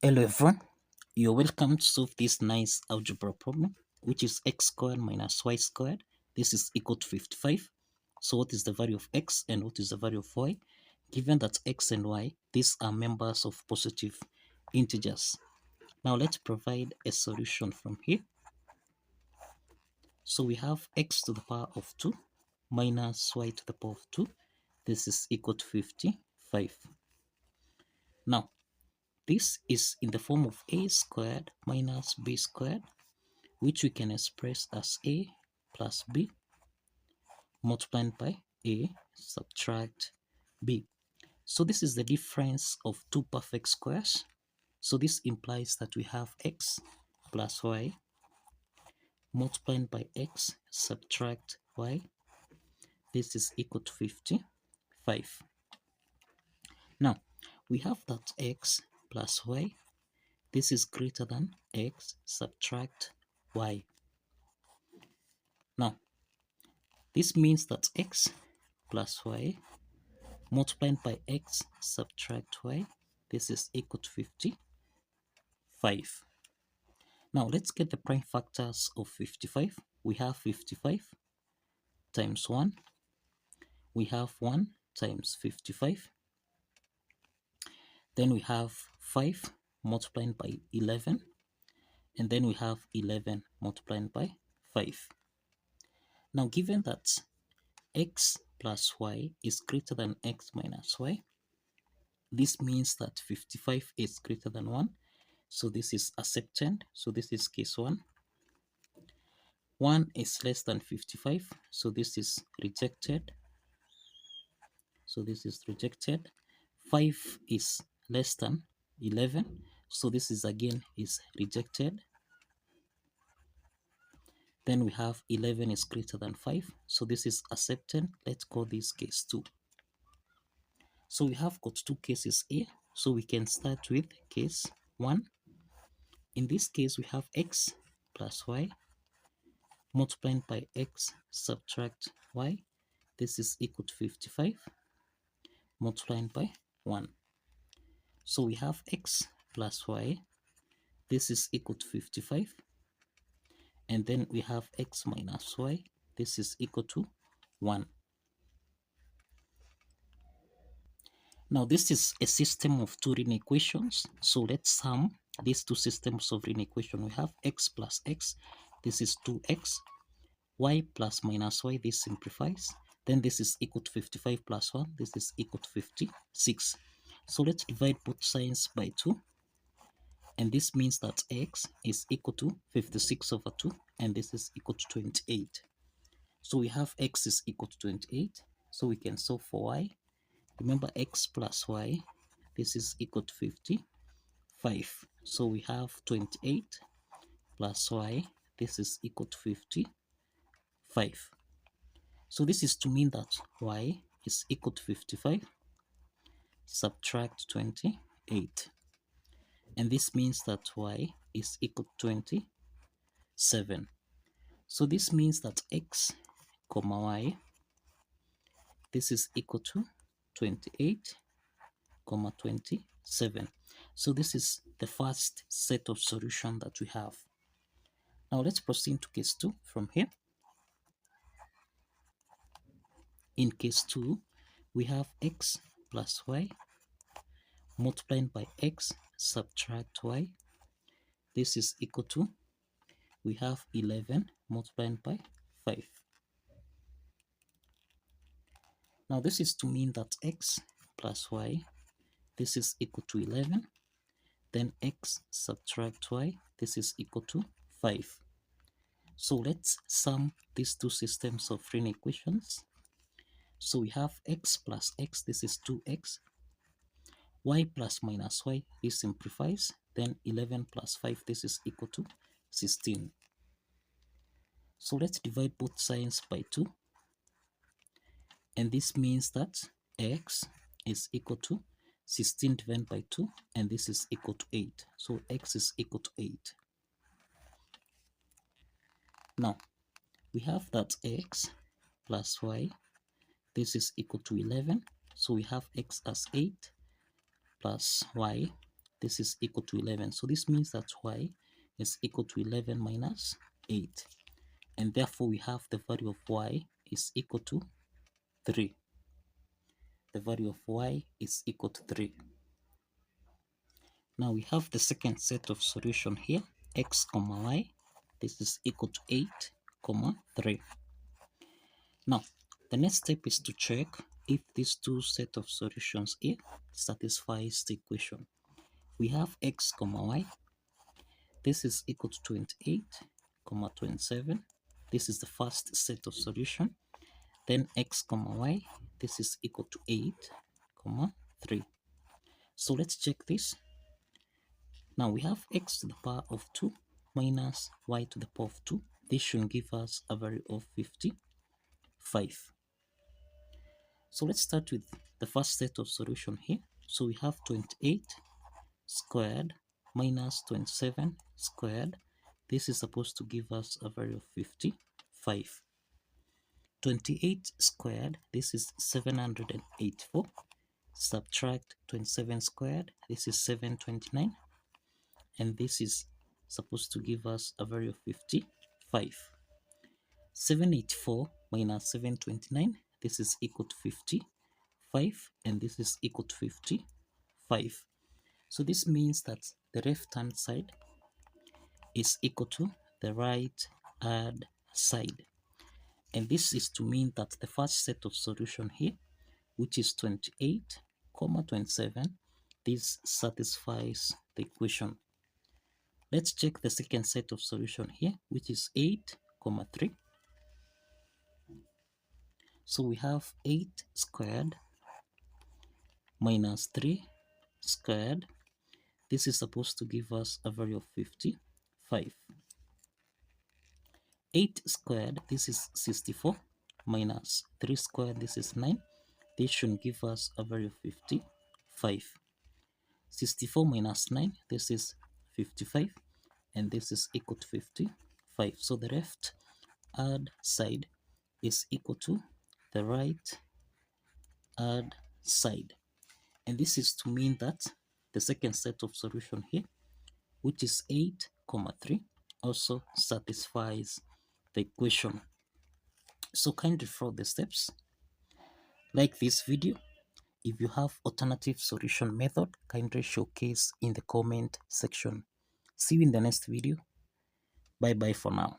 Hello everyone, you're welcome to solve this nice algebra problem, which is x squared minus y squared. This is equal to 55. So what is the value of x and what is the value of y? Given that x and y, these are members of positive integers. Now let's provide a solution from here. So we have x to the power of 2 minus y to the power of 2. This is equal to 55. Now, this is in the form of a squared minus b squared, which we can express as a plus b multiplied by a subtract b. So this is the difference of two perfect squares. So this implies that we have x plus y multiplied by x subtract y. This is equal to 55. Now, we have that x plus y, this is greater than x subtract y. Now, this means that x plus y multiplied by x subtract y, this is equal to 55. Now, let's get the prime factors of 55. We have 55 times 1. We have 1 times 55. Then we have 5 multiplied by 11. And then we have 11 multiplied by 5. Now, given that x plus y is greater than x minus y, this means that 55 is greater than 1. So this is accepted. So this is case 1. 1 is less than 55. So this is rejected. So this is rejected. 5 is less than 11. So this is again is rejected. Then we have 11 is greater than 5. So this is accepted. Let's call this case 2. So we have got two cases here. So we can start with case 1. In this case, we have x plus y multiplied by x subtract y. This is equal to 55 multiplied by 1. So we have x plus y. This is equal to 55. And then we have x minus y. This is equal to 1. Now this is a system of two linear equations. So let's sum these two systems of linear equation. We have x plus x. This is 2x. Y plus minus y. This simplifies. Then this is equal to 55 plus 1. This is equal to 56. So let's divide both sides by 2. And this means that x is equal to 56 over 2. And this is equal to 28. So we have x is equal to 28. So we can solve for y. Remember x plus y, this is equal to 55. So we have 28 plus y, this is equal to 55. So this is to mean that y is equal to 55, subtract 28. And this means that y is equal to 27. So this means that x, comma y, this is equal to 28, 27. So this is the first set of solution that we have. Now let's proceed to case 2 from here. In case 2, we have x plus y multiplied by x subtract y. This is equal to, we have 11 multiplied by 5. Now this is to mean that x plus y, this is equal to 11. Then x subtract y, this is equal to 5. So let's sum these two systems of linear equations. So we have x plus x, this is 2x. Y plus minus y, this simplifies. Then 11 plus 5, this is equal to 16. So let's divide both sides by 2. And this means that x is equal to 16 divided by 2, and this is equal to 8. So x is equal to 8. Now, we have that x plus y, this is equal to 11. So we have x as 8 plus y, this is equal to 11. So this means that y is equal to 11 minus 8. And therefore we have the value of y is equal to 3. The value of y is equal to 3. Now we have the second set of solution here, x comma y. This is equal to 8 comma 3. Now the next step is to check if these two set of solutions here satisfies the equation. We have x comma y. This is equal to 28 comma 27. This is the first set of solution. Then x comma y, this is equal to 8 comma 3. So let's check this. Now we have x to the power of 2 minus y to the power of 2. This should give us a value of 55. So let's start with the first set of solution here. So we have 28 squared minus 27 squared. This is supposed to give us a value of 55. 28 squared, this is 784. Subtract 27 squared, this is 729. And this is supposed to give us a value of 55. 784 minus 729, this is equal to 55, and this is equal to 55. So this means that the left hand side is equal to the right hand side. And this is to mean that the first set of solution here, which is 28 comma 27, this satisfies the equation. Let's check the second set of solution here, which is 8 comma 3. So we have 8 squared minus 3 squared. This is supposed to give us a value of 55. 8 squared, this is 64, minus 3 squared, this is 9. This should give us a value of 55. 64 minus 9, this is 55, and this is equal to 55. So the left hand side is equal to the right hand side. And this is to mean that the second set of solution here, which is 8 comma 3, also satisfies the equation. So kindly follow the steps. Like this video. If you have alternative solution method, kindly showcase in the comment section. See you in the next video. Bye bye for now.